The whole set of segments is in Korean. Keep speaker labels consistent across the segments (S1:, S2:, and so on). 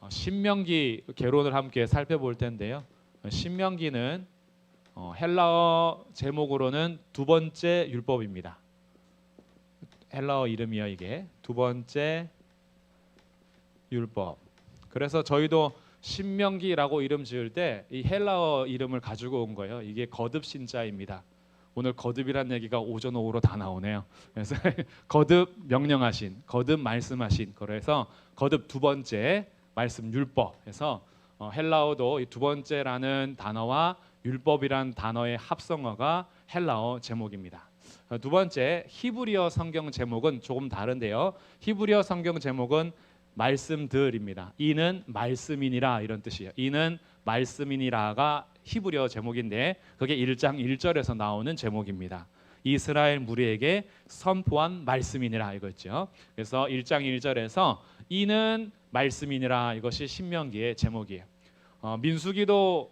S1: 신명기 개론을 함께 살펴볼 텐데요. 신명기는 헬라어 제목으로는 두 번째 율법입니다. 헬라어 이름이요, 이게 두 번째 율법. 그래서 저희도 신명기라고 이름 지을 때 이 헬라어 이름을 가지고 온 거예요. 이게 거듭 신자입니다. 오늘 거듭이란 얘기가 오전 오후로 다 나오네요. 그래서 거듭 명령하신, 거듭 말씀하신, 그래서 거듭 두 번째 말씀 율법에서 헬라어도 이 두 번째라는 단어와 율법이란 단어의 합성어가 헬라어 제목입니다. 두 번째 히브리어 성경 제목은 조금 다른데요. 히브리어 성경 제목은 말씀들입니다. 이는 말씀이니라 이런 뜻이에요. 이는 말씀이니라가 히브리어 제목인데 그게 1장 1절에서 나오는 제목입니다. 이스라엘 무리에게 선포한 말씀이니라 이거죠. 그래서 1장 1절에서 이는 말씀이니라 이것이 신명기의 제목이에요. 민수기도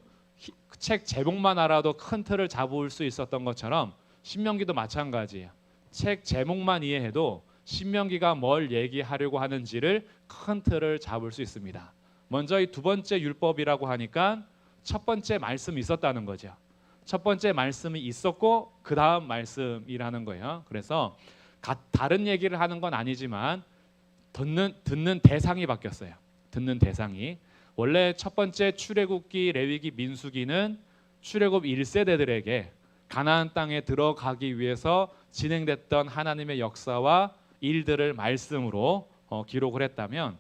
S1: 책 제목만 알아도 큰 틀을 잡을 수 있었던 것처럼 신명기도 마찬가지예요. 책 제목만 이해해도 신명기가 뭘 얘기하려고 하는지를 큰 틀을 잡을 수 있습니다. 먼저 이 두 번째 율법이라고 하니까 첫 번째 말씀이 있었다는 거죠. 첫 번째 말씀이 있었고 그 다음 말씀이라는 거예요. 그래서 다른 얘기를 하는 건 아니지만 듣는 대상이 바뀌었어요. 듣는 대상이 원래 첫 번째 출애굽기, 레위기, 민수기는 출애굽 1세대들에게 가나안 땅에 들어가기 위해서 진행됐던 하나님의 역사와 일들을 말씀으로 기록을 했다면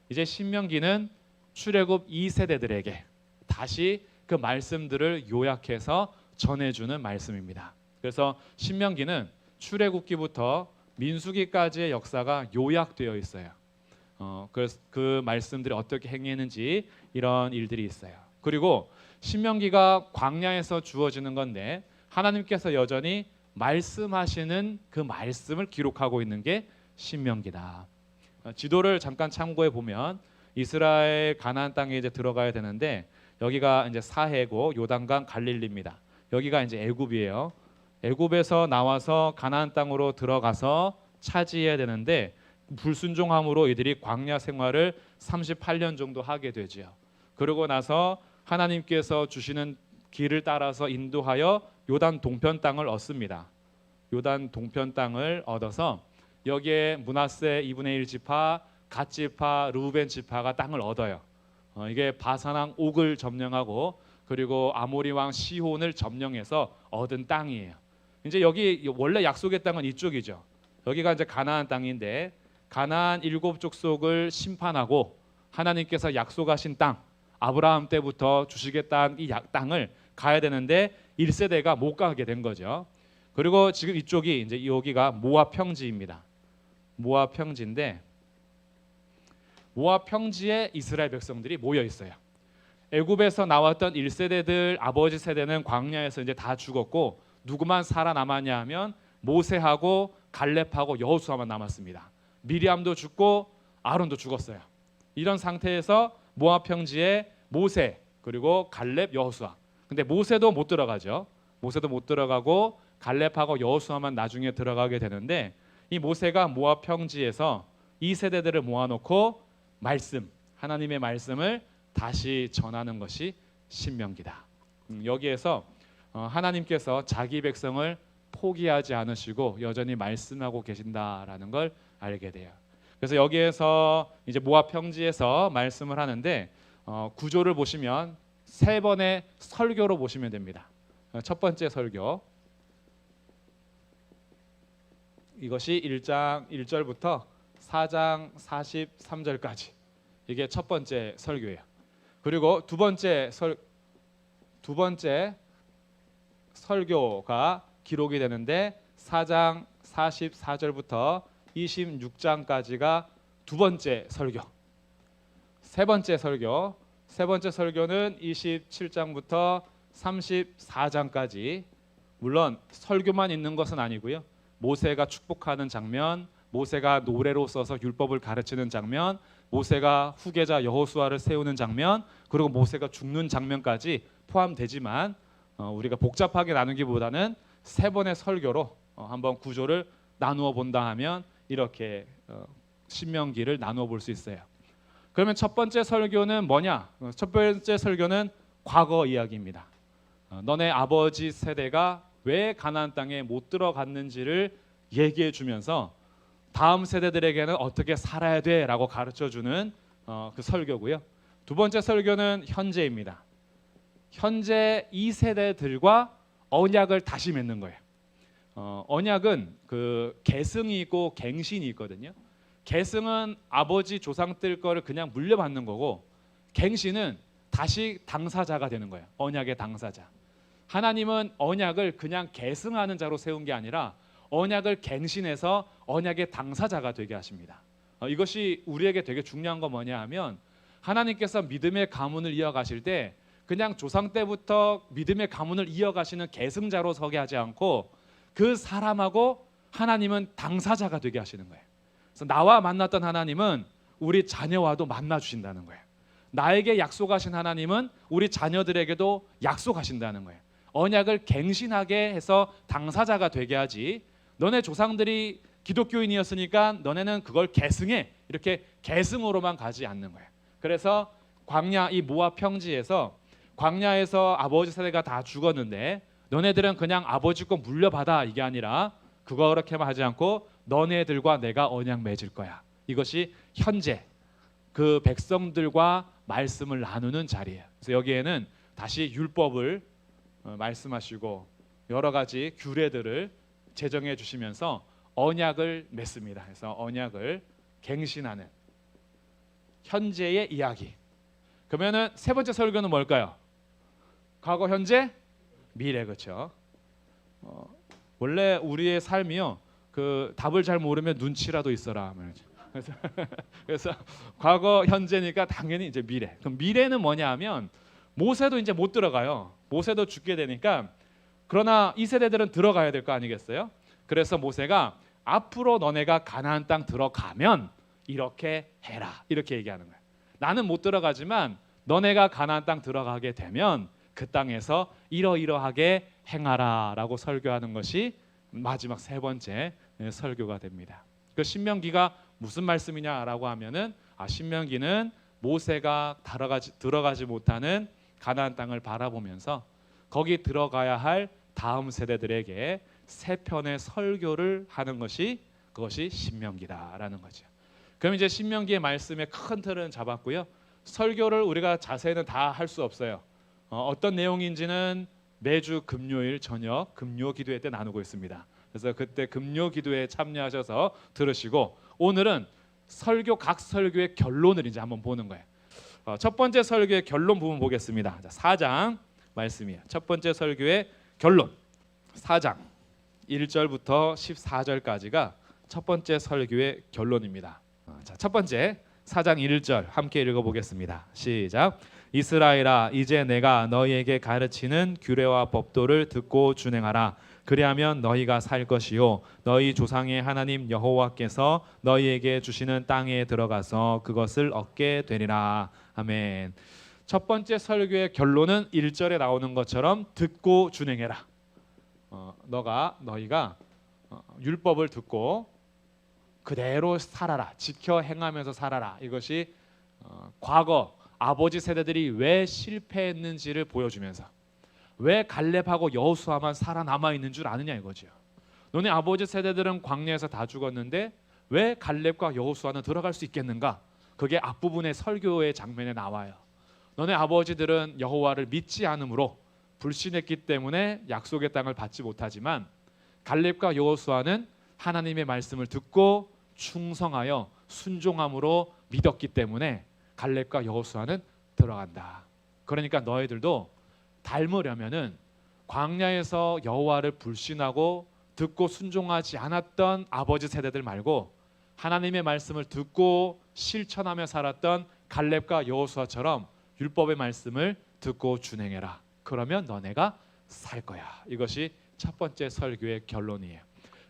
S1: 이제 신명기는 출애굽 2세대들에게 다시 그 말씀들을 요약해서 전해주는 말씀입니다. 그래서 신명기는 출애굽기부터 민수기까지의 역사가 요약되어 있어요. 그래서 그 말씀들이 어떻게 행했는지 이런 일들이 있어요. 그리고 신명기가 광야에서 주어지는 건데 하나님께서 여전히 말씀하시는 그 말씀을 기록하고 있는 게 신명기다. 지도를 잠깐 참고해 보면 이스라엘 가나안 땅에 이제 들어가야 되는데 여기가 이제 사해고 요단강 갈릴리입니다. 여기가 이제 애굽이에요. 애굽에서 나와서 가나안 땅으로 들어가서 차지해야 되는데 불순종함으로 이들이 광야 생활을 38년 정도 하게 되죠. 그러고 나서 하나님께서 주시는 길을 따라서 인도하여 요단 동편 땅을 얻습니다. 요단 동편 땅을 얻어서 여기에 므낫세 2분의 1 지파, 갓 지파, 르우벤 지파가 땅을 얻어요. 이게 바산 왕 옥을 점령하고 그리고 아모리 왕 시혼을 점령해서 얻은 땅이에요. 이제 여기 원래 약속의 땅은 이쪽이죠. 여기가 이제 가나안 땅인데 가나안 7족속을 심판하고 하나님께서 약속하신 땅 아브라함 때부터 주시겠다는 이 땅을 가야 되는데 1세대가 못 가게 된 거죠. 그리고 지금 이쪽이 이제 여기가 모압 평지입니다. 모압 평지인데 모압 평지에 이스라엘 백성들이 모여 있어요. 애굽에서 나왔던 1세대들 아버지 세대는 광야에서 이제 다 죽었고 누구만 살아남았냐 하면 모세하고 갈렙하고 여호수아만 남았습니다. 미리암도 죽고 아론도 죽었어요. 이런 상태에서 모압 평지에 모세 그리고 갈렙, 여호수아. 근데 모세도 못 들어가죠. 모세도 못 들어가고 갈렙하고 여호수아만 나중에 들어가게 되는데 이 모세가 모압 평지에서 이 세대들을 모아놓고 말씀, 하나님의 말씀을 다시 전하는 것이 신명기다. 여기에서 하나님께서 자기 백성을 포기하지 않으시고 여전히 말씀하고 계신다라는 걸 알게 돼요. 그래서 여기에서 이제 모압 평지에서 말씀을 하는데 구조를 보시면 세 번의 설교로 보시면 됩니다. 첫 번째 설교 이것이 1장 1절부터 4장 43절까지 이게 첫 번째 설교예요. 그리고 두 번째 설교가 기록이 되는데 4장 44절부터 26장까지가 두 번째 설교. 세 번째 설교는 27장부터 34장까지. 물론 설교만 있는 것은 아니고요. 모세가 축복하는 장면, 모세가 노래로 써서 율법을 가르치는 장면, 모세가 후계자 여호수아를 세우는 장면, 그리고 모세가 죽는 장면까지 포함되지만 우리가 복잡하게 나누기보다는 세 번의 설교로 한번 구조를 나누어 본다 하면 이렇게 신명기를 나누어 볼 수 있어요. 그러면 첫 번째 설교는 뭐냐? 첫 번째 설교는 과거 이야기입니다. 너네 아버지 세대가 왜 가나안 땅에 못 들어갔는지를 얘기해 주면서 다음 세대들에게는 어떻게 살아야 돼라고 가르쳐 주는 그 설교고요. 두 번째 설교는 현재입니다. 현재 이 세대들과 언약을 다시 맺는 거예요. 언약은 그 계승이 있고 갱신이 있거든요. 계승은 아버지 조상들 거를 그냥 물려받는 거고, 갱신은 다시 당사자가 되는 거예요. 언약의 당사자. 하나님은 언약을 그냥 계승하는 자로 세운 게 아니라 언약을 갱신해서 언약의 당사자가 되게 하십니다. 이것이 우리에게 되게 중요한 거 뭐냐 하면, 하나님께서 믿음의 가문을 이어가실 때 그냥 조상 때부터 믿음의 가문을 이어가시는 계승자로 서게 하지 않고 그 사람하고 하나님은 당사자가 되게 하시는 거예요. 그래서 나와 만났던 하나님은 우리 자녀와도 만나 주신다는 거예요. 나에게 약속하신 하나님은 우리 자녀들에게도 약속하신다는 거예요. 언약을 갱신하게 해서 당사자가 되게 하지, 너네 조상들이 기독교인이었으니까 너네는 그걸 계승해, 이렇게 계승으로만 가지 않는 거예요. 그래서 광야, 이 모압 평지에서 광야에서 아버지 세대가 다 죽었는데 너네들은 그냥 아버지 거 물려받아, 이게 아니라 그렇게만 하지 않고 너네들과 내가 언약 맺을 거야. 이것이 현재 그 백성들과 말씀을 나누는 자리예요. 그래서 여기에는 다시 율법을 말씀하시고 여러 가지 규례들을 제정해 주시면서 언약을 맺습니다. 그래서 언약을 갱신하는 현재의 이야기. 그러면은 세 번째 설교는 뭘까요? 과거, 현재, 미래. 그렇죠? 원래 우리의 삶이요, 그 답을 잘 모르면 눈치라도 있어라. 그래서 과거, 현재니까 당연히 이제 미래. 그럼 미래는 뭐냐 하면, 모세도 이제 못 들어가요. 모세도 죽게 되니까. 그러나 이 세대들은 들어가야 될 거 아니겠어요? 그래서 모세가 앞으로 너네가 가나안 땅 들어가면 이렇게 해라, 이렇게 얘기하는 거예요. 나는 못 들어가지만 너네가 가나안 땅 들어가게 되면 그 땅에서 이러이러하게 행하라라고 설교하는 것이 마지막 세 번째 설교가 됩니다. 그 신명기가 무슨 말씀이냐라고 하면은, 신명기는 모세가 들어가지 못하는 가나안 땅을 바라보면서 거기 들어가야 할 다음 세대들에게 세 편의 설교를 하는 것이, 그것이 신명기다라는 거죠. 그럼 이제 신명기의 말씀의 큰 틀은 잡았고요. 설교를 우리가 자세히는 다 할 수 없어요. 어떤 내용인지는 매주 금요일 저녁 금요 기도회 때 나누고 있습니다. 그래서 그때 금요 기도회에 참여하셔서 들으시고, 오늘은 각 설교의 결론을 이제 한번 보는 거예요. 첫 번째 설교의 결론 부분 보겠습니다. 4장 말씀이에요. 첫 번째 설교의 결론, 4장 1절부터 14절까지가 첫 번째 설교의 결론입니다. 첫 번째 4장 1절 함께 읽어보겠습니다. 시작. 이스라엘아, 이제 내가 너희에게 가르치는 규례와 법도를 듣고 준행하라. 그리하면 너희가 살 것이요 너희 조상의 하나님 여호와께서 너희에게 주시는 땅에 들어가서 그것을 얻게 되리라. 아멘. 첫 번째 설교의 결론은 1절에 나오는 것처럼 듣고 준행해라. 너희가 율법을 듣고 그대로 살아라, 지켜 행하면서 살아라. 이것이 과거 아버지 세대들이 왜 실패했는지를 보여주면서, 왜 갈렙하고 여호수아만 살아남아 있는 줄 아느냐 이거죠. 너네 아버지 세대들은 광야에서 다 죽었는데 왜 갈렙과 여호수아는 들어갈 수 있겠는가? 그게 앞부분의 설교의 장면에 나와요. 너네 아버지들은 여호와를 믿지 않음으로 불신했기 때문에 약속의 땅을 받지 못하지만, 갈렙과 여호수아는 하나님의 말씀을 듣고 충성하여 순종함으로 믿었기 때문에 갈렙과 여호수아는 들어간다. 그러니까 너희들도 닮으려면은 광야에서 여호와를 불신하고 듣고 순종하지 않았던 아버지 세대들 말고 하나님의 말씀을 듣고 실천하며 살았던 갈렙과 여호수아처럼 율법의 말씀을 듣고 준행해라. 그러면 너네가 살 거야. 이것이 첫 번째 설교의 결론이에요.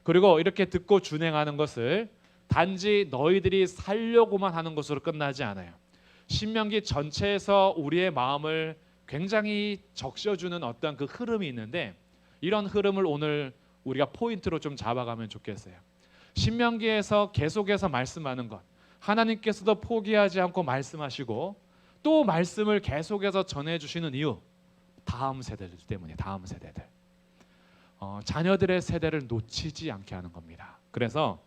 S1: 그리고 이렇게 듣고 준행하는 것을 단지 너희들이 살려고만 하는 것으로 끝나지 않아요. 신명기 전체에서 우리의 마음을 굉장히 적셔주는 어떤 그 흐름이 있는데, 이런 흐름을 오늘 우리가 포인트로 좀 잡아가면 좋겠어요. 신명기에서 계속해서 말씀하는 것, 하나님께서도 포기하지 않고 말씀하시고 또 말씀을 계속해서 전해주시는 이유, 다음 세대들 때문에, 다음 세대들, 자녀들의 세대를 놓치지 않게 하는 겁니다. 그래서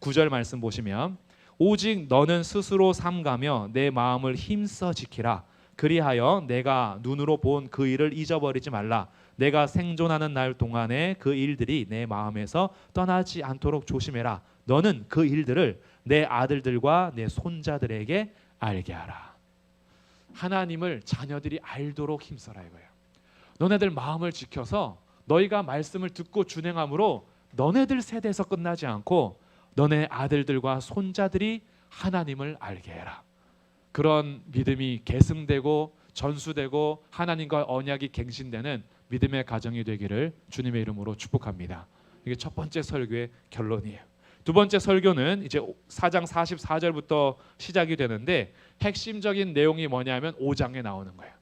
S1: 9절 말씀 보시면 오직 너는 스스로 삼가며 내 마음을 힘써 지키라. 그리하여 내가 눈으로 본 그 일을 잊어버리지 말라. 내가 생존하는 날 동안에 그 일들이 내 마음에서 떠나지 않도록 조심해라. 너는 그 일들을 내 아들들과 내 손자들에게 알게 하라. 하나님을 자녀들이 알도록 힘써라 이거예요. 너네들 마음을 지켜서 너희가 말씀을 듣고 준행함으로 너네들 세대에서 끝나지 않고 너네 아들들과 손자들이 하나님을 알게 해라. 그런 믿음이 계승되고 전수되고 하나님과 언약이 갱신되는 믿음의 가정이 되기를 주님의 이름으로 축복합니다. 이게 첫 번째 설교의 결론이에요. 두 번째 설교는 이제 4장 44절부터 시작이 되는데 핵심적인 내용이 뭐냐면 5장에 나오는 거예요.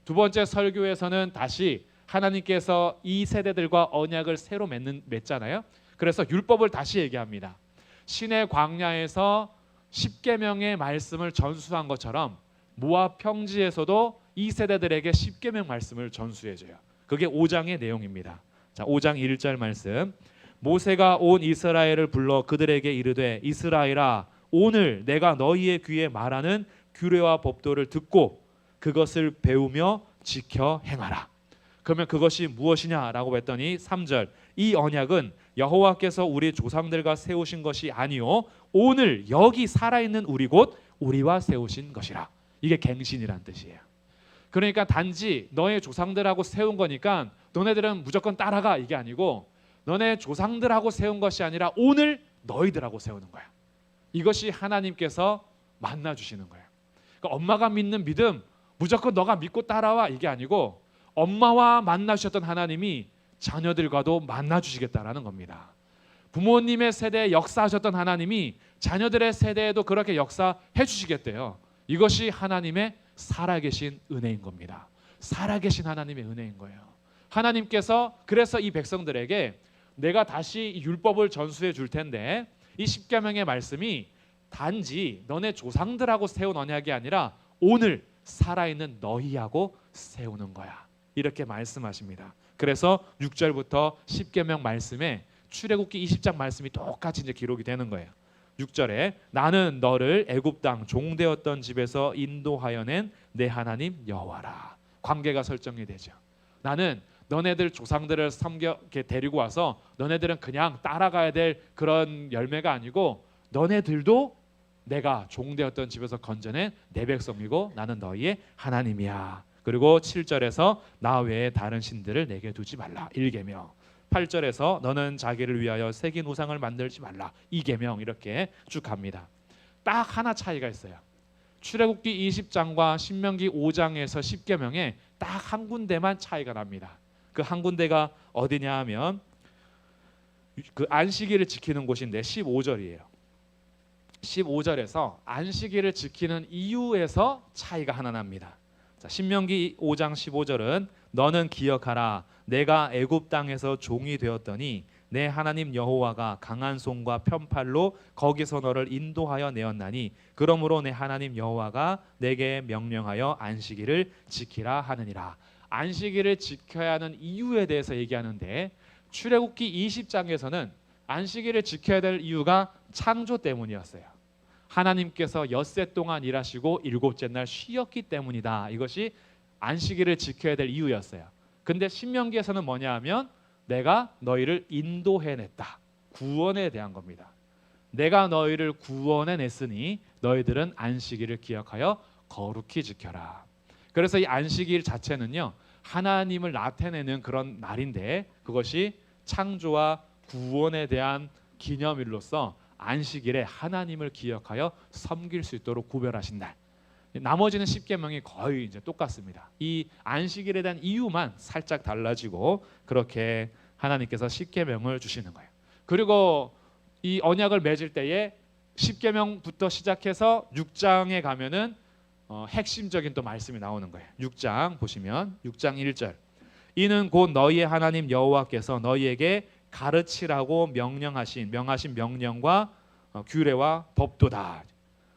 S1: 두 번째 설교에서는 다시 하나님께서 이 세대들과 언약을 새로 맺잖아요. 그래서 율법을 다시 얘기합니다. 신의 광야에서 십계명의 말씀을 전수한 것처럼 모압 평지에서도 이 세대들에게 십계명 말씀을 전수해줘요. 그게 5장의 내용입니다. 자, 5장 1절 말씀. 모세가 온 이스라엘을 불러 그들에게 이르되 이스라엘아 오늘 내가 너희의 귀에 말하는 규례와 법도를 듣고 그것을 배우며 지켜 행하라. 그러면 그것이 무엇이냐라고 했더니 3절 이 언약은 여호와께서 우리 조상들과 세우신 것이 아니요 오늘 여기 살아있는 우리 곧 우리와 세우신 것이라. 이게 갱신이란 뜻이에요. 그러니까 단지 너의 조상들하고 세운 거니까 너네들은 무조건 따라가 이게 아니고 너네 조상들하고 세운 것이 아니라 오늘 너희들하고 세우는 거야. 이것이 하나님께서 만나주시는 거예요. 그러니까 엄마가 믿는 믿음 무조건 너가 믿고 따라와 이게 아니고 엄마와 만나주셨던 하나님이 자녀들과도 만나주시겠다라는 겁니다. 부모님의 세대에 역사하셨던 하나님이 자녀들의 세대에도 그렇게 역사해 주시겠대요. 이것이 하나님의 살아계신 은혜인 겁니다. 살아계신 하나님의 은혜인 거예요. 하나님께서 그래서 이 백성들에게 내가 다시 이 율법을 전수해 줄 텐데 이 십계명의 말씀이 단지 너네 조상들하고 세운 언약이 아니라 오늘 살아있는 너희하고 세우는 거야. 이렇게 말씀하십니다. 그래서 6절부터 십계명 말씀에 출애굽기 20장 말씀이 똑같이 이제 기록이 되는 거예요. 6절에 나는 너를 애굽 땅 종되었던 집에서 인도하여 낸 내 하나님 여호와라. 관계가 설정이 되죠. 나는 너네들 조상들을 이렇게 데리고 와서 너네들은 그냥 따라가야 될 그런 열매가 아니고 너네들도 내가 종되었던 집에서 건져낸 내 백성이고 나는 너희의 하나님이야. 그리고 7절에서 나 외에 다른 신들을 내게 두지 말라. 1계명. 8절에서 너는 자기를 위하여 새긴 우상을 만들지 말라. 2계명. 이렇게 쭉 갑니다. 딱 하나 차이가 있어요. 출애굽기 20장과 신명기 5장에서 10계명에 딱 한 군데만 차이가 납니다. 그 한 군데가 어디냐 하면 그 안식일을 지키는 곳인데 15절이에요. 15절에서 안식일을 지키는 이유에서 차이가 하나 납니다. 자, 신명기 5장 15절은 너는 기억하라 내가 애굽 땅에서 종이 되었더니 내 하나님 여호와가 강한 손과 편팔로 거기서 너를 인도하여 내었나니 그러므로 내 하나님 여호와가 내게 명령하여 안식일을 지키라 하느니라. 안식일을 지켜야 하는 이유에 대해서 얘기하는데 출애굽기 20장에서는 안식일을 지켜야 될 이유가 창조 때문이었어요. 하나님께서 엿새 동안 일하시고 일곱째 날 쉬었기 때문이다. 이것이 안식일을 지켜야 될 이유였어요. 근데 신명기에서는 뭐냐 하면 내가 너희를 인도해냈다. 구원에 대한 겁니다. 내가 너희를 구원해냈으니 너희들은 안식일을 기억하여 거룩히 지켜라. 그래서 이 안식일 자체는요 하나님을 나타내는 그런 날인데 그것이 창조와 구원에 대한 기념일로서 안식일에 하나님을 기억하여 섬길 수 있도록 구별하신 날. 나머지는 십계명이 거의 이제 똑같습니다. 이 안식일에 대한 이유만 살짝 달라지고 그렇게 하나님께서 십계명을 주시는 거예요. 그리고 이 언약을 맺을 때에 십계명부터 시작해서 6장에 가면은 핵심적인 또 말씀이 나오는 거예요. 6장 보시면 6장 1절 이는 곧 너희의 하나님 여호와께서 너희에게 가르치라고 명하신 명령과 규례와 법도다.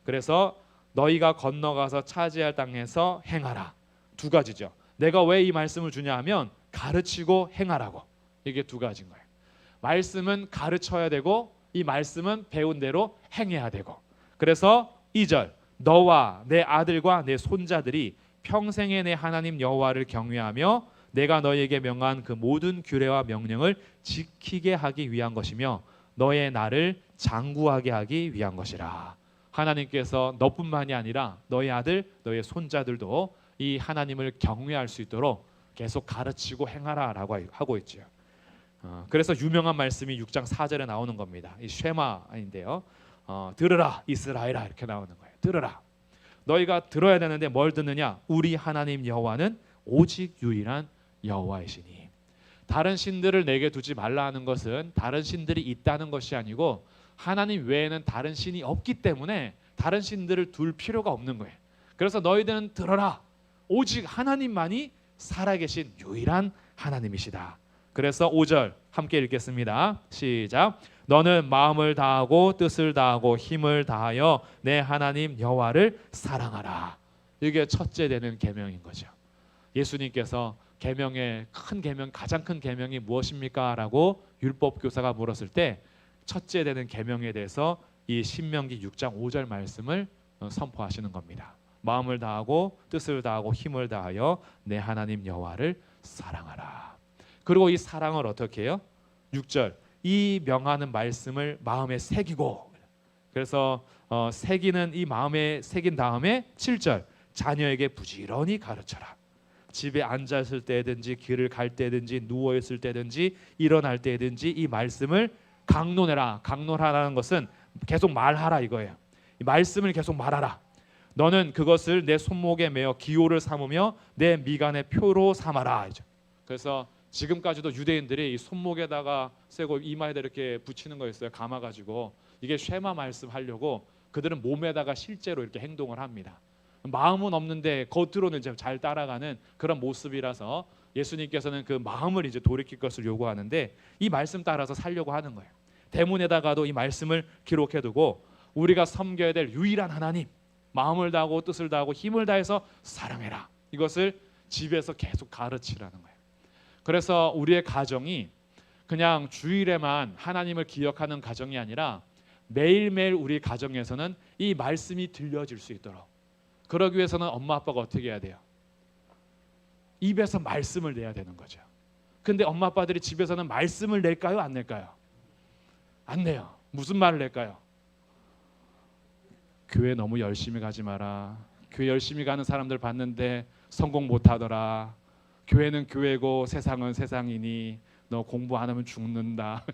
S1: 그래서 너희가 건너가서 차지할 땅에서 행하라. 두 가지죠. 내가 왜 이 말씀을 주냐 하면 가르치고 행하라고. 이게 두 가지인 거예요. 말씀은 가르쳐야 되고 이 말씀은 배운 대로 행해야 되고. 그래서 2절 너와 내 아들과 내 손자들이 평생에 내 하나님 여호와를 경외하며 내가 너희에게 명한 그 모든 규례와 명령을 지키게 하기 위한 것이며 너의 나를 장구하게 하기 위한 것이라. 하나님께서 너뿐만이 아니라 너의 아들, 너의 손자들도 이 하나님을 경외할 수 있도록 계속 가르치고 행하라라고 하고 있죠. 그래서 유명한 말씀이 6장 4절에 나오는 겁니다. 이 쉐마인데요. 들으라 이스라엘아 이렇게 나오는 거예요. 들으라. 너희가 들어야 되는데 뭘 듣느냐? 우리 하나님 여호와는 오직 유일한 여호와이시니. 다른 신들을 내게 두지 말라 하는 것은 다른 신들이 있다는 것이 아니고 하나님 외에는 다른 신이 없기 때문에 다른 신들을 둘 필요가 없는 거예요. 그래서 너희들은 들어라. 오직 하나님만이 살아계신 유일한 하나님이시다. 그래서 5절 함께 읽겠습니다. 시작. 너는 마음을 다하고 뜻을 다하고 힘을 다하여 내 하나님 여호와를 사랑하라. 이게 첫째 되는 계명인 거죠. 예수님께서 계명의 큰 계명, 가장 큰 계명이 무엇입니까? 라고 율법 교사가 물었을 때 첫째 되는 계명에 대해서 이 신명기 6장 5절 말씀을 선포하시는 겁니다. 마음을 다하고 뜻을 다하고 힘을 다하여 내 하나님 여호와를 사랑하라. 그리고 이 사랑을 어떻게 해요? 6절 이 명하는 말씀을 마음에 새기고. 그래서 새기는 이 마음에 새긴 다음에 7절 자녀에게 부지런히 가르쳐라. 집에 앉았을 때든지 길을 갈 때든지 누워 있을 때든지 일어날 때든지 이 말씀을 강론해라. 강론하라는 것은 계속 말하라 이거예요. 이 말씀을 계속 말하라. 너는 그것을 내 손목에 매어 기호를 삼으며 내 미간의 표로 삼아라. 그래서 지금까지도 유대인들이 이 손목에다가 세고 이마에다 이렇게 붙이는 거 있어요. 감아가지고 이게 쉐마 말씀하려고 그들은 몸에다가 실제로 이렇게 행동을 합니다. 마음은 없는데 겉으로는 이제 잘 따라가는 그런 모습이라서 예수님께서는 그 마음을 이제 돌이킬 것을 요구하는데 이 말씀 따라서 살려고 하는 거예요. 대문에다가도 이 말씀을 기록해두고 우리가 섬겨야 될 유일한 하나님, 마음을 다하고 뜻을 다하고 힘을 다해서 사랑해라. 이것을 집에서 계속 가르치라는 거예요. 그래서 우리의 가정이 그냥 주일에만 하나님을 기억하는 가정이 아니라 매일매일 우리 가정에서는 이 말씀이 들려질 수 있도록, 그러기 위해서는 엄마 아빠가 어떻게 해야 돼요? 입에서 말씀을 내야 되는 거죠. 근데 엄마 아빠들이 집에서는 말씀을 낼까요? 안 낼까요? 안 내요. 무슨 말을 낼까요? 교회 너무 열심히 가지 마라. 교회 열심히 가는 사람들 봤는데 성공 못하더라. 교회는 교회고 세상은 세상이니 너 공부 안 하면 죽는다.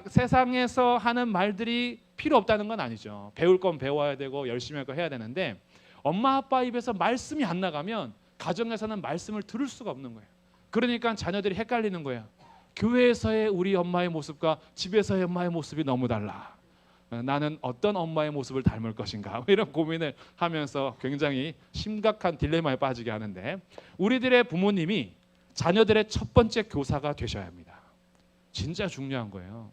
S1: 세상에서 하는 말들이 필요 없다는 건 아니죠. 배울 건 배워야 되고 열심히 할 거 해야 되는데 엄마 아빠 입에서 말씀이 안 나가면 가정에서는 말씀을 들을 수가 없는 거예요. 그러니까 자녀들이 헷갈리는 거예요. 교회에서의 우리 엄마의 모습과 집에서의 엄마의 모습이 너무 달라. 나는 어떤 엄마의 모습을 닮을 것인가, 이런 고민을 하면서 굉장히 심각한 딜레마에 빠지게 하는데, 우리들의 부모님이 자녀들의 첫 번째 교사가 되셔야 합니다. 진짜 중요한 거예요.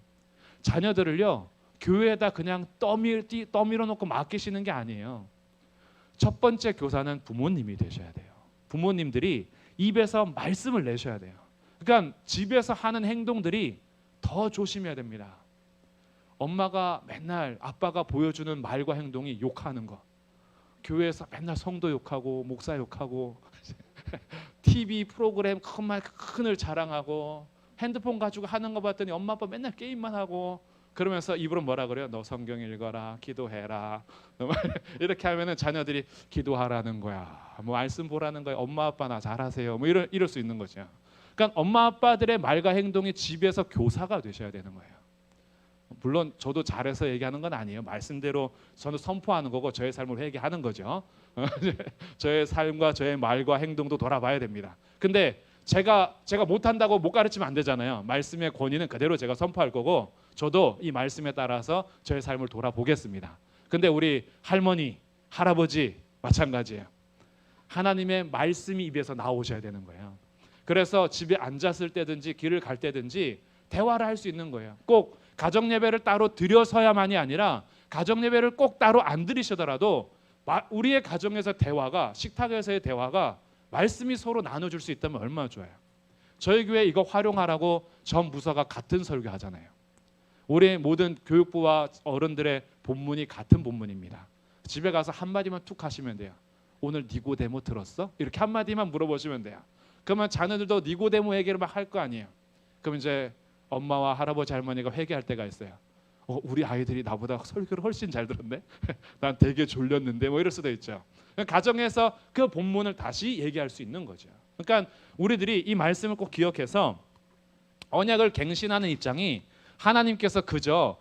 S1: 자녀들을요 교회에다 그냥 떠밀어 놓고 맡기시는 게 아니에요. 첫 번째 교사는 부모님이 되셔야 돼요. 부모님들이 입에서 말씀을 내셔야 돼요. 그러니까 집에서 하는 행동들이 더 조심해야 됩니다. 엄마가 맨날 아빠가 보여주는 말과 행동이 욕하는 거, 교회에서 맨날 성도 욕하고 목사 욕하고 TV 프로그램 큰을 자랑하고 핸드폰 가지고 하는 거 봤더니 엄마 아빠 맨날 게임만 하고, 그러면서 입으로 뭐라 그래요? 너 성경 읽어라, 기도해라. 이렇게 하면은 자녀들이 기도하라는 거야, 뭐 말씀 보라는 거야, 엄마 아빠 나 잘하세요, 뭐 이럴 수 있는 거죠. 그러니까 엄마 아빠들의 말과 행동이 집에서 교사가 되셔야 되는 거예요. 물론 저도 잘해서 얘기하는 건 아니에요. 말씀대로 저는 선포하는 거고 저의 삶을 회개하는 거죠. 저의 삶과 저의 말과 행동도 돌아봐야 됩니다. 근데 제가 못한다고 못 가르치면 안 되잖아요. 말씀의 권위는 그대로 제가 선포할 거고 저도 이 말씀에 따라서 저의 삶을 돌아보겠습니다. 근데 우리 할머니, 할아버지 마찬가지예요. 하나님의 말씀이 입에서 나오셔야 되는 거예요. 그래서 집에 앉았을 때든지 길을 갈 때든지 대화를 할 수 있는 거예요. 꼭 가정 예배를 따로 드려서야만이 아니라 가정 예배를 꼭 따로 안 드리시더라도 우리의 가정에서 대화가, 식탁에서의 대화가 말씀이 서로 나눠줄 수 있다면 얼마나 좋아요. 저희 교회 이거 활용하라고 전 부서가 같은 설교하잖아요. 우리 모든 교육부와 어른들의 본문이 같은 본문입니다. 집에 가서 한마디만 툭 하시면 돼요. 오늘 니고데모 들었어? 이렇게 한마디만 물어보시면 돼요. 그러면 자녀들도 니고데모 얘기를 막 할 거 아니에요. 그럼 이제 엄마와 할아버지 할머니가 회개할 때가 있어요. 우리 아이들이 나보다 설교를 훨씬 잘 들었네. 난 되게 졸렸는데 뭐 이럴 수도 있죠. 가정에서 그 본문을 다시 얘기할 수 있는 거죠. 그러니까 우리들이 이 말씀을 꼭 기억해서 언약을 갱신하는 입장이 하나님께서 그저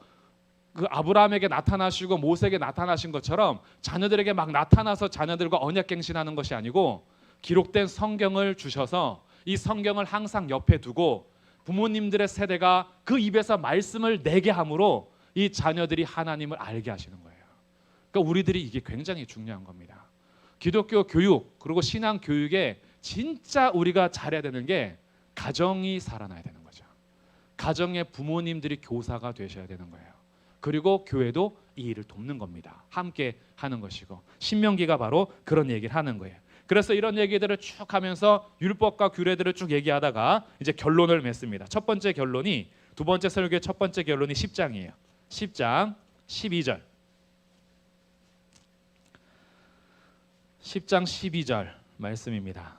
S1: 그 아브라함에게 나타나시고 모세에게 나타나신 것처럼 자녀들에게 막 나타나서 자녀들과 언약 갱신하는 것이 아니고 기록된 성경을 주셔서 이 성경을 항상 옆에 두고 부모님들의 세대가 그 입에서 말씀을 내게 함으로 이 자녀들이 하나님을 알게 하시는 거예요. 그러니까 우리들이 이게 굉장히 중요한 겁니다. 기독교 교육 그리고 신앙 교육에 진짜 우리가 잘해야 되는 게 가정이 살아나야 되는 거죠. 가정의 부모님들이 교사가 되셔야 되는 거예요. 그리고 교회도 이 일을 돕는 겁니다. 함께 하는 것이고 신명기가 바로 그런 얘기를 하는 거예요. 그래서 이런 얘기들을 쭉 하면서 율법과 규례들을 쭉 얘기하다가 이제 결론을 맺습니다. 첫 번째 결론이 두 번째 설교의 첫 번째 결론이 10장이에요. 10장 12절. 10장 12절 말씀입니다.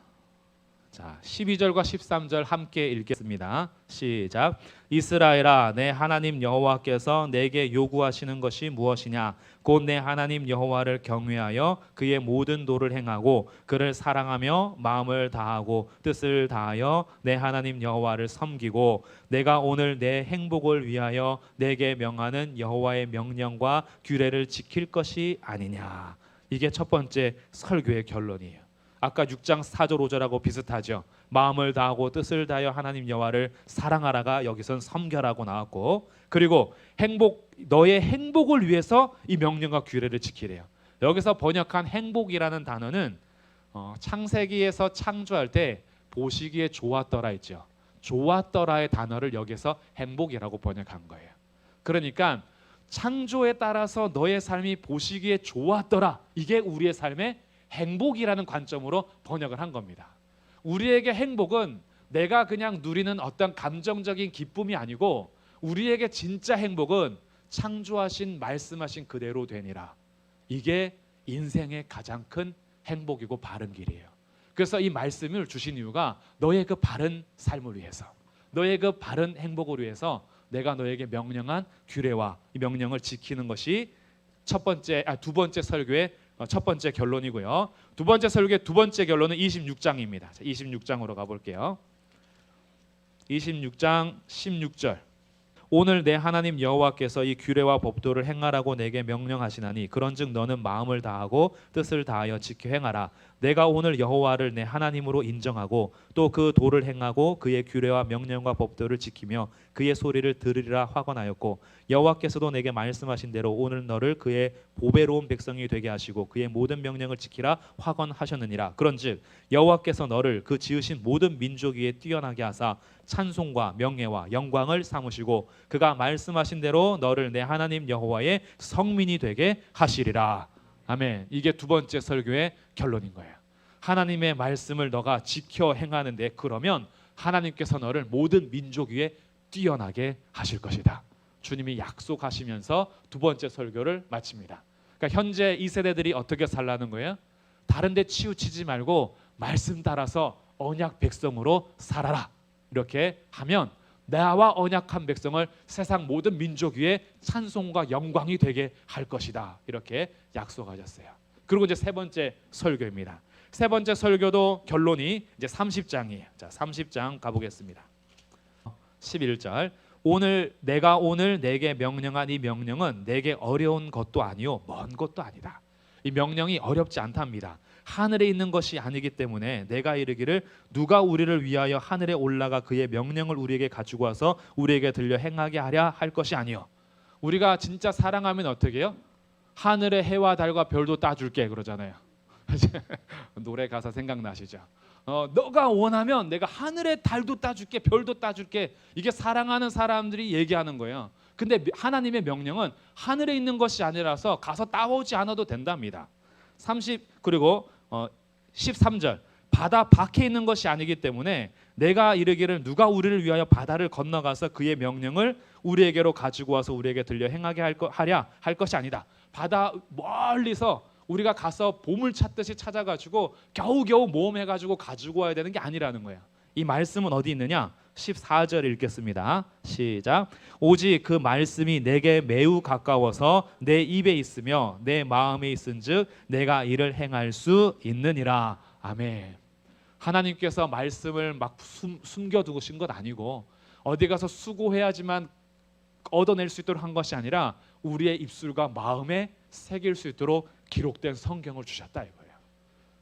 S1: 자, 12절과 13절 함께 읽겠습니다. 시작. 이스라엘아, 내 하나님 여호와께서 내게 요구하시는 것이 무엇이냐? 곧 내 하나님 여호와를 경외하여 그의 모든 도를 행하고 그를 사랑하며 마음을 다하고 뜻을 다하여 내 하나님 여호와를 섬기고 내가 오늘 내 행복을 위하여 내게 명하는 여호와의 명령과 규례를 지킬 것이 아니냐. 이게 첫 번째 설교의 결론이에요. 아까 6장 4절 5절하고 비슷하죠. 마음을 다하고 뜻을 다하여 하나님 여호와를 사랑하라가 여기선 섬겨라고 나왔고, 그리고 너의 행복을 위해서 이 명령과 규례를 지키래요. 여기서 번역한 행복이라는 단어는 창세기에서 창조할 때 보시기에 좋았더라 있죠. 좋았더라의 단어를 여기서 행복이라고 번역한 거예요. 그러니까 창조에 따라서 너의 삶이 보시기에 좋았더라, 이게 우리의 삶의 행복이라는 관점으로 번역을 한 겁니다. 우리에게 행복은 내가 그냥 누리는 어떤 감정적인 기쁨이 아니고 우리에게 진짜 행복은 창조하신 말씀하신 그대로 되니라. 이게 인생의 가장 큰 행복이고 바른 길이에요. 그래서 이 말씀을 주신 이유가 너의 그 바른 삶을 위해서, 너의 그 바른 행복을 위해서 내가 너에게 명령한 규례와 이 명령을 지키는 것이 두 번째 설교의 첫 번째 결론이고요. 두 번째 설교의 두 번째 결론은 26장입니다. 26장으로 가볼게요. 26장 16절. 오늘 내 하나님 여호와께서 이 규례와 법도를 행하라고 내게 명령하시나니 그런즉 너는 마음을 다하고 뜻을 다하여 지켜 행하라. 내가 오늘 여호와를 내 하나님으로 인정하고 또 그 도를 행하고 그의 규례와 명령과 법도를 지키며 그의 소리를 들으리라 확언하였고 여호와께서도 내게 말씀하신 대로 오늘 너를 그의 보배로운 백성이 되게 하시고 그의 모든 명령을 지키라 확언하셨느니라. 그런즉 여호와께서 너를 그 지으신 모든 민족 위에 뛰어나게 하사 찬송과 명예와 영광을 삼으시고 그가 말씀하신 대로 너를 내 하나님 여호와의 성민이 되게 하시리라. 아멘. 이게 두 번째 설교의 결론인 거예요. 하나님의 말씀을 너가 지켜 행하는데 그러면 하나님께서 너를 모든 민족 위에 뛰어나게 하실 것이다. 주님이 약속하시면서 두 번째 설교를 마칩니다. 그러니까 현재 이 세대들이 어떻게 살라는 거예요? 다른 데 치우치지 말고 말씀 따라서 언약 백성으로 살아라. 이렇게 하면 나와 언약한 백성을 세상 모든 민족 위에 찬송과 영광이 되게 할 것이다. 이렇게 약속하셨어요. 그리고 이제 세 번째 설교입니다. 세 번째 설교도 결론이 이제 30장이에요. 자, 30장 가보겠습니다. 11절. 내가 오늘 내게 명령한 이 명령은 내게 어려운 것도 아니요 먼 것도 아니다. 이 명령이 어렵지 않답니다. 하늘에 있는 것이 아니기 때문에 내가 이르기를 누가 우리를 위하여 하늘에 올라가 그의 명령을 우리에게 가지고 와서 우리에게 들려 행하게 하랴 할 것이 아니요. 우리가 진짜 사랑하면 어떻게 해요? 하늘의 해와 달과 별도 따줄게 그러잖아요. 노래 가사 생각나시죠? 너가 원하면 내가 하늘의 달도 따줄게 별도 따줄게. 이게 사랑하는 사람들이 얘기하는 거예요. 근데 하나님의 명령은 하늘에 있는 것이 아니라서 가서 따오지 않아도 된답니다. 13절 바다 밖에 있는 것이 아니기 때문에 내가 이르기를 누가 우리를 위하여 바다를 건너가서 그의 명령을 우리에게로 가지고 와서 우리에게 들려 행하게 하랴 할 것이 아니다. 바다 멀리서 우리가 가서 보물 찾듯이 찾아가지고 겨우겨우 모험해가지고 가지고 와야 되는 게 아니라는 거예요. 이 말씀은 어디 있느냐? 14절 읽겠습니다. 시작. 오직 그 말씀이 내게 매우 가까워서 내 입에 있으며 내 마음에 있은즉 내가 이를 행할 수 있느니라. 아멘. 하나님께서 말씀을 막 숨겨두신 것 아니고 어디 가서 수고해야지만 얻어낼 수 있도록 한 것이 아니라 우리의 입술과 마음에 새길 수 있도록 기록된 성경을 주셨다 이거예요.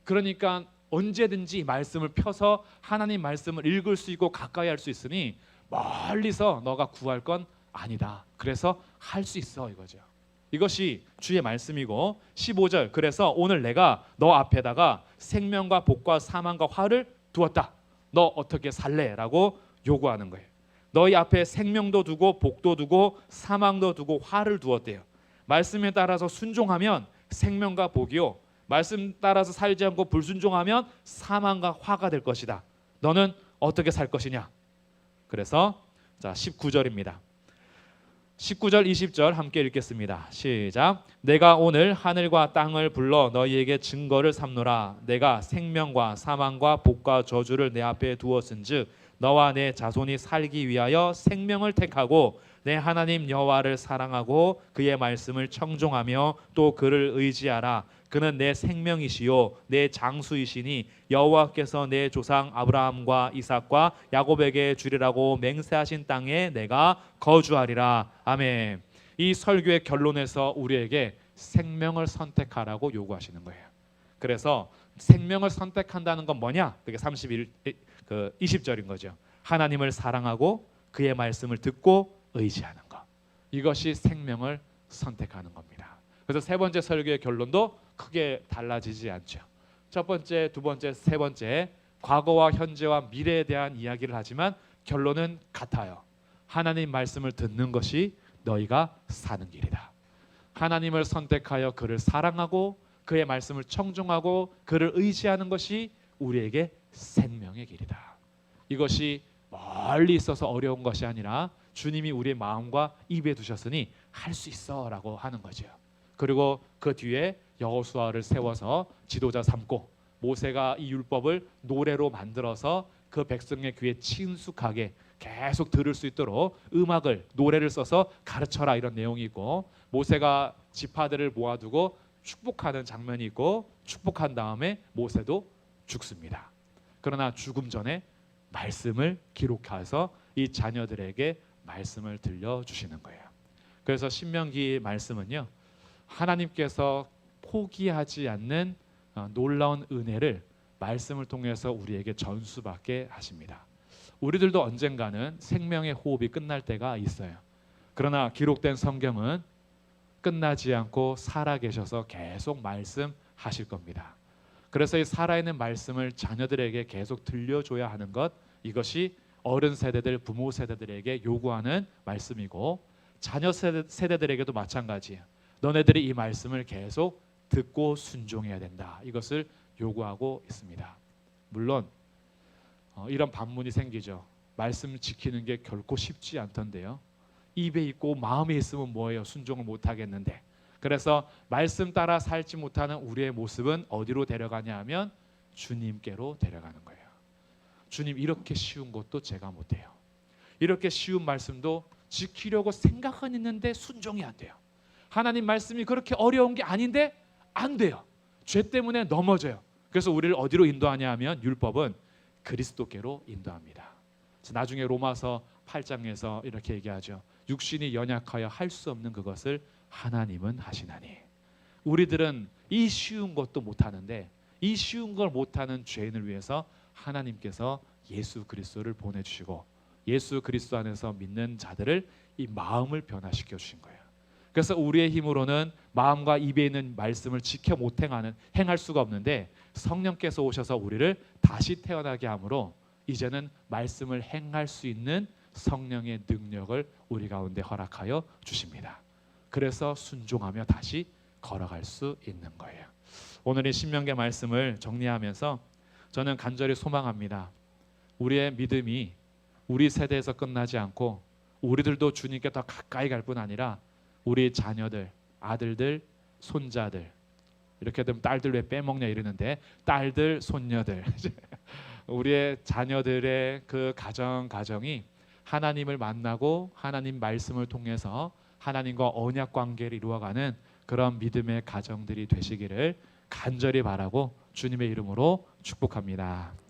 S1: 그러니까 언제든지 이 말씀을 펴서 하나님 말씀을 읽을 수 있고 가까이 할 수 있으니 멀리서 너가 구할 건 아니다. 그래서 할 수 있어 이거죠. 이것이 주의 말씀이고 15절 그래서 오늘 내가 너 앞에다가 생명과 복과 사망과 화를 두었다. 너 어떻게 살래? 라고 요구하는 거예요. 너희 앞에 생명도 두고 복도 두고 사망도 두고 화를 두었대요. 말씀에 따라서 순종하면 생명과 복이요 말씀 따라서 살지 않고 불순종하면 사망과 화가 될 것이다. 너는 어떻게 살 것이냐? 그래서 자 19절입니다. 19절 20절 함께 읽겠습니다. 시작. 내가 오늘 하늘과 땅을 불러 너희에게 증거를 삼노라. 내가 생명과 사망과 복과 저주를 내 앞에 두었은즉 너와 내 자손이 살기 위하여 생명을 택하고 내 하나님 여호와를 사랑하고 그의 말씀을 청종하며 또 그를 의지하라. 그는 내 생명이시요 내 장수이시니 여호와께서 내 조상 아브라함과 이삭과 야곱에게 주리라고 맹세하신 땅에 내가 거주하리라. 아멘. 이 설교의 결론에서 우리에게 생명을 선택하라고 요구하시는 거예요. 그래서 생명을 선택한다는 건 뭐냐? 그게 20절인 거죠. 하나님을 사랑하고 그의 말씀을 듣고 의지하는 것. 이것이 생명을 선택하는 겁니다. 그래서 세 번째 설교의 결론도 크게 달라지지 않죠. 첫 번째, 두 번째, 세 번째 과거와 현재와 미래에 대한 이야기를 하지만 결론은 같아요. 하나님 말씀을 듣는 것이 너희가 사는 길이다. 하나님을 선택하여 그를 사랑하고 그의 말씀을 청종하고 그를 의지하는 것이 우리에게 생명의 길이다. 이것이 멀리 있어서 어려운 것이 아니라 주님이 우리의 마음과 입에 두셨으니 할 수 있어 라고 하는 거죠. 그리고 그 뒤에 여호수아를 세워서 지도자 삼고 모세가 이 율법을 노래로 만들어서 그 백성의 귀에 친숙하게 계속 들을 수 있도록 음악을 노래를 써서 가르쳐라 이런 내용이 있고 모세가 지파들을 모아두고 축복하는 장면이 있고 축복한 다음에 모세도 죽습니다. 그러나 죽음 전에 말씀을 기록해서 이 자녀들에게 말씀을 들려주시는 거예요. 그래서 신명기 말씀은요 하나님께서 포기하지 않는 놀라운 은혜를 말씀을 통해서 우리에게 전수받게 하십니다. 우리들도 언젠가는 생명의 호흡이 끝날 때가 있어요. 그러나 기록된 성경은 끝나지 않고 살아계셔서 계속 말씀하실 겁니다. 그래서 이 살아있는 말씀을 자녀들에게 계속 들려줘야 하는 것, 이것이 어른 세대들, 부모 세대들에게 요구하는 말씀이고 자녀 세대들에게도 마찬가지예요. 너네들이 이 말씀을 계속 듣고 순종해야 된다. 이것을 요구하고 있습니다. 물론 이런 반문이 생기죠. 말씀 지키는 게 결코 쉽지 않던데요. 입에 있고 마음에 있으면 뭐예요? 순종을 못 하겠는데. 그래서 말씀 따라 살지 못하는 우리의 모습은 어디로 데려가냐 하면 주님께로 데려가는 거예요. 주님, 이렇게 쉬운 것도 제가 못해요. 이렇게 쉬운 말씀도 지키려고 생각은 있는데 순종이 안 돼요. 하나님 말씀이 그렇게 어려운 게 아닌데 안 돼요. 죄 때문에 넘어져요. 그래서 우리를 어디로 인도하냐 하면 율법은 그리스도께로 인도합니다. 나중에 로마서 8장에서 이렇게 얘기하죠. 육신이 연약하여 할 수 없는 그것을 하나님은 하시나니. 우리들은 이 쉬운 것도 못하는데 이 쉬운 걸 못하는 죄인을 위해서 하나님께서 예수 그리스도를 보내주시고 예수 그리스도 안에서 믿는 자들을 이 마음을 변화시켜 주신 거예요. 그래서 우리의 힘으로는 마음과 입에 있는 말씀을 지켜 못 행할 수가 없는데 성령께서 오셔서 우리를 다시 태어나게 함으로 이제는 말씀을 행할 수 있는 성령의 능력을 우리 가운데 허락하여 주십니다. 그래서 순종하며 다시 걸어갈 수 있는 거예요. 오늘 이 신명기 말씀을 정리하면서 저는 간절히 소망합니다. 우리의 믿음이 우리 세대에서 끝나지 않고 우리들도 주님께 더 가까이 갈 뿐 아니라 우리 자녀들, 아들들, 손자들, 이렇게 되면 딸들 왜 빼먹냐 이러는데 딸들, 손녀들 우리의 자녀들의 그 가정이 하나님을 만나고 하나님 말씀을 통해서 하나님과 언약 관계를 이루어가는 그런 믿음의 가정들이 되시기를 간절히 바라고 주님의 이름으로 축복합니다.